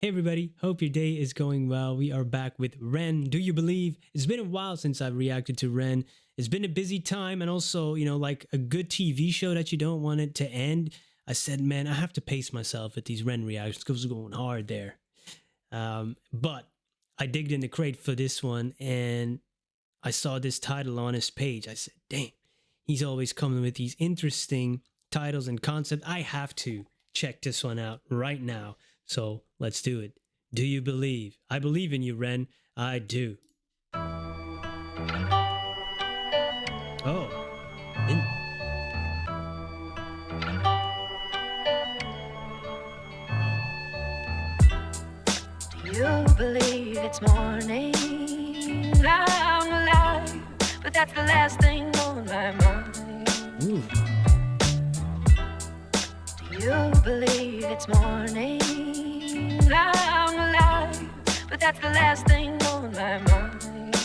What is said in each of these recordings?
Hey everybody, hope your day is going well. We are back with Ren. Do you believe? It's been a while since I've reacted to Ren. It's been a busy time and also, like a good TV show that you don't want it to end. I said, man, I have to pace myself at these Ren reactions because it's going hard there. But I digged in the crate for this one and I saw this title on his page. I said, damn, he's always coming with these interesting titles and concepts. I have to check this one out right now. So let's do it. Do you believe? I believe in you, Ren. I do. Oh. In- You believe it's morning, I'm alive, but that's the last thing on my mind. Ooh. You believe it's morning, I'm alive, but that's the last thing on my mind.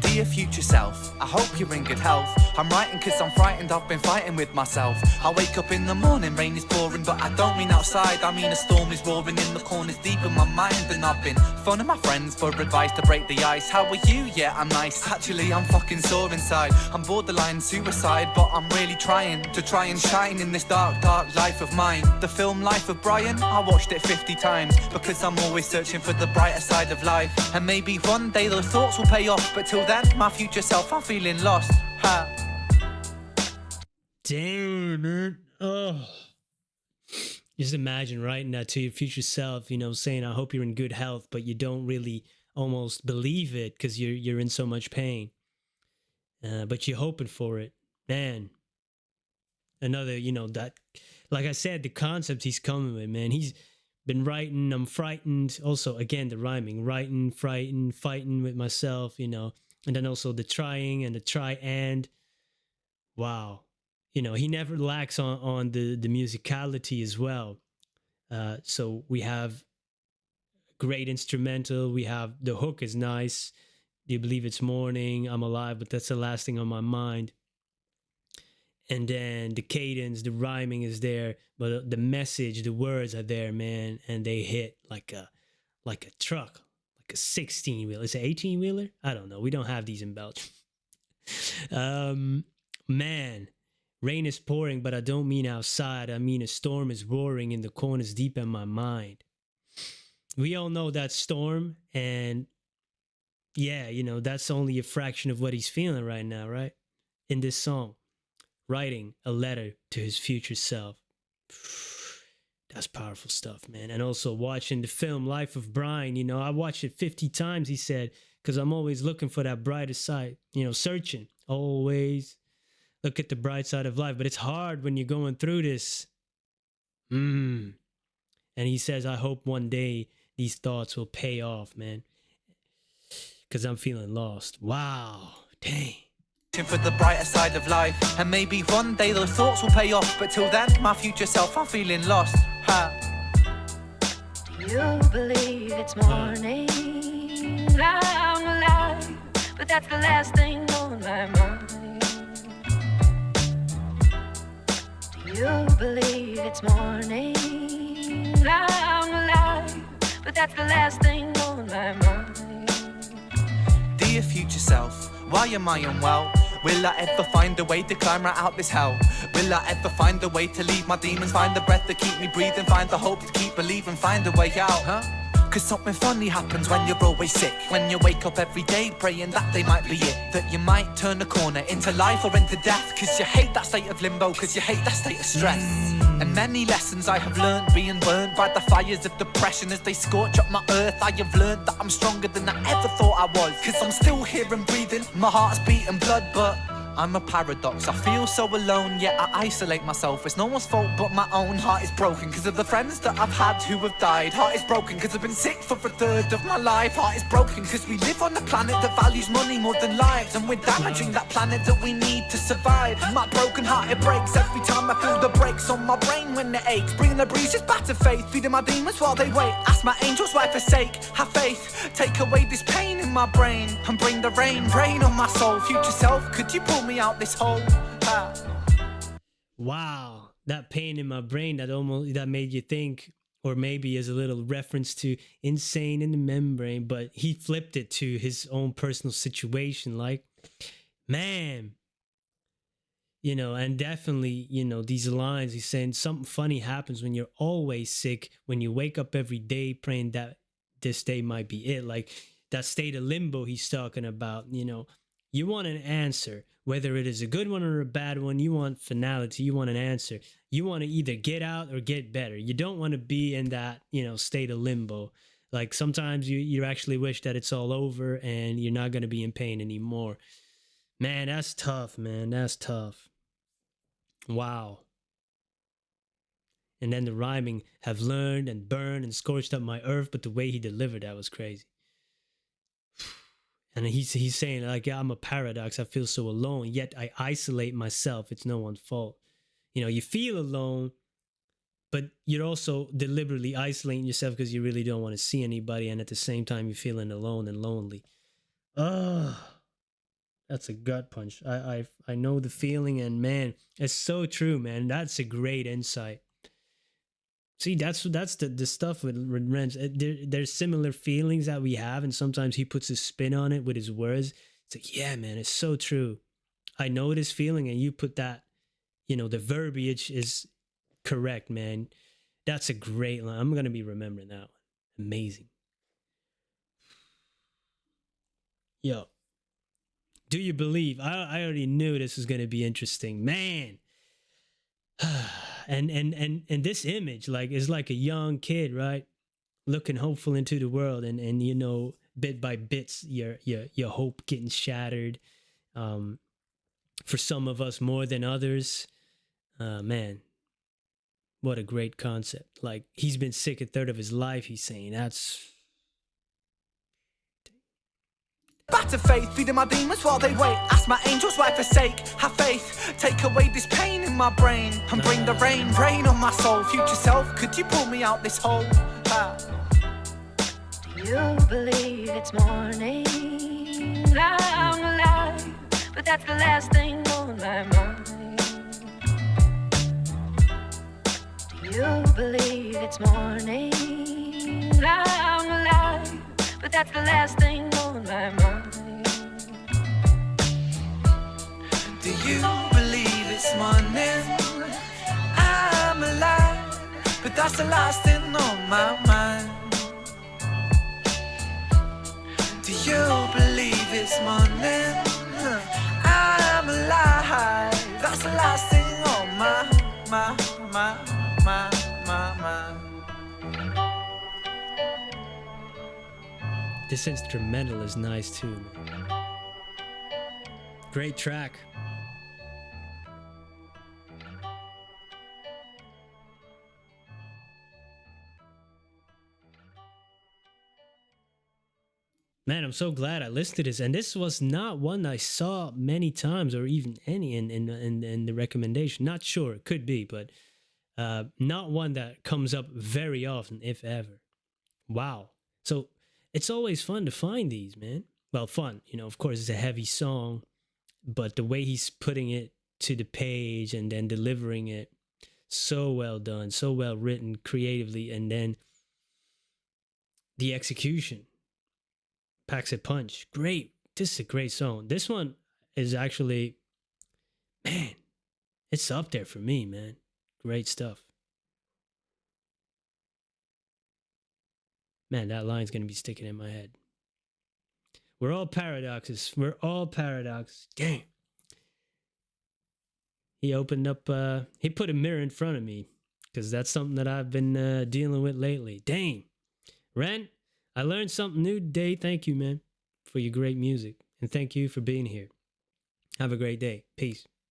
Dear future self, I hope you're in good health. I'm writing cause I'm frightened, I've been fighting with myself. I wake up in the morning, rain is pouring, but I don't mean outside. I mean a storm is roaring in the corners deep in my mind. And I've been phoning my friends for advice to break the ice. How are you? Yeah, I'm nice. Actually, I'm fucking sore inside. I'm borderline suicide, but I'm really trying to try and shine in this dark, dark life of mine. The film Life of Brian, I watched it 50 times because I'm always searching for the brighter side of life. And maybe one day those thoughts will pay off, but till then, my future self, I'm feeling lost. Ha. Damn, man. Oh. Just imagine writing that to your future self, saying, I hope you're in good health, but you don't really almost believe it because you're in so much pain. But you're hoping for it. Man. Another, that, like I said, the concept he's coming with, man. He's been writing, I'm frightened. Also, again, the rhyming, writing, frightened, fighting with myself, and then also the trying and the try and. Wow. He never lacks on the musicality as well. So we have great instrumental. We have the hook is nice. Do you believe it's morning? I'm alive, but that's the last thing on my mind. And then the cadence, the rhyming is there, but the message, the words are there, man, and they hit like a truck, like a 16-wheeler. Is it 18-wheeler? I don't know. We don't have these in Belgium. Man. Rain is pouring, but I don't mean outside. I mean a storm is roaring in the corners deep in my mind. We all know that storm, and yeah, that's only a fraction of what he's feeling right now, right? In this song, writing a letter to his future self. That's powerful stuff, man. And also watching the film Life of Brian, I watched it 50 times, he said, because I'm always looking for that brighter side, searching, always. Look at the bright side of life, but it's hard when you're going through this. And he says, I hope one day these thoughts will pay off, man. Because I'm feeling lost. Wow. Dang. For the brighter side of life. And maybe one day those thoughts will pay off. But till then, my future self, I'm feeling lost. Ha. You believe it's morning, I'm alive, but that's the last thing on my mind. You believe it's morning, I'm alive, but that's the last thing on my mind. Dear future self, why am I unwell? Will I ever find a way to climb right out this hell? Will I ever find a way to leave my demons? Find the breath to keep me breathing, find the hope to keep believing, find a way out, huh? Cause something funny happens when you're always sick. When you wake up every day praying that they might be it. That you might turn a corner into life or into death. Cause you hate that state of limbo, cause you hate that state of stress. And many lessons I have learned being burned by the fires of depression as they scorch up my earth. I have learned that I'm stronger than I ever thought I was. Cause I'm still here and breathing, my heart's beating blood, but I'm a paradox. I feel so alone, yet I isolate myself. It's no one's fault but my own. Heart is broken because of the friends that I've had who have died. Heart is broken because I've been sick for a third of my life. Heart is broken because we live on a planet that values money more than lives, and we're damaging that planet that we need to survive. My broken heart, it breaks every time I feel the brakes on my brain when it aches. Bringing the breezes back to faith, feeding my demons while they wait. Ask my angels why forsake, have faith. Take away this pain in my brain and bring the rain on my soul. Future self, could you pull me out this hole? Wow, that pain in my brain that made you think or maybe as a little reference to insane in the membrane, but he flipped it to his own personal situation. Like, man, you know, and definitely, you know, these lines, he's saying something funny happens when you're always sick, when you wake up every day praying that this day might be it. Like that state of limbo he's talking about, you know, you want an answer, whether it is a good one or a bad one. You want finality, you want an answer. You want to either get out or get better. You don't want to be in that, you know, state of limbo. Like sometimes you actually wish that it's all over and you're not going to be in pain anymore. Man, that's tough, man. That's tough. Wow. And then the rhyming, have learned and burned and scorched up my earth, but the way he delivered that was crazy. And he's saying, like, yeah, I'm a paradox. I feel so alone, yet I isolate myself. It's no one's fault. You know, you feel alone, but you're also deliberately isolating yourself because you really don't want to see anybody. And at the same time, you're feeling alone and lonely. Ugh. That's a gut punch. I know the feeling, and man, it's so true, man. That's a great insight. See, that's the stuff with Renz. There's similar feelings that we have, and sometimes he puts a spin on it with his words. It's like, yeah, man, it's so true. I know this feeling, and you put that, you know, the verbiage is correct, man. That's a great line. I'm gonna be remembering that one. Amazing. Yo. Do you believe? I already knew this was going to be interesting, man. and this image, like, is like a young kid, right, looking hopeful into the world, and you know, bit by bits, your hope getting shattered. For some of us more than others, man, what a great concept. Like, he's been sick a third of his life. He's saying that's. Back to faith, feeding my demons while they wait. Ask my angels why forsake. Have faith, take away this pain in my brain, and bring the rain on my soul. Future self, could you pull me out this hole? Do you believe it's morning? I'm alive, but that's the last thing on my mind. Do you believe it's morning? I'm alive, but that's the last thing on my mind. Do you believe it's morning? I'm alive, but that's the last thing on my mind. Do you believe it's morning? I'm alive, that's the last thing on my mind. This instrumental is nice too, man. Great track. Man, I'm so glad I listened to this, and this was not one I saw many times, or even any in the recommendation. Not sure, it could be, but not one that comes up very often, if ever. Wow. So it's always fun to find these, man. Well, fun, you know, of course, it's a heavy song, but the way he's putting it to the page and then delivering it, so well done, so well written creatively, and then the execution packs a punch. Great. This is a great song. This one is actually, man, it's up there for me, man. Great stuff. Man, that line's going to be sticking in my head. We're all paradoxes. We're all paradoxes. Damn. He opened up, he put a mirror in front of me, because that's something that I've been dealing with lately. Dang. Ren, I learned something new today. Thank you, man, for your great music. And thank you for being here. Have a great day. Peace.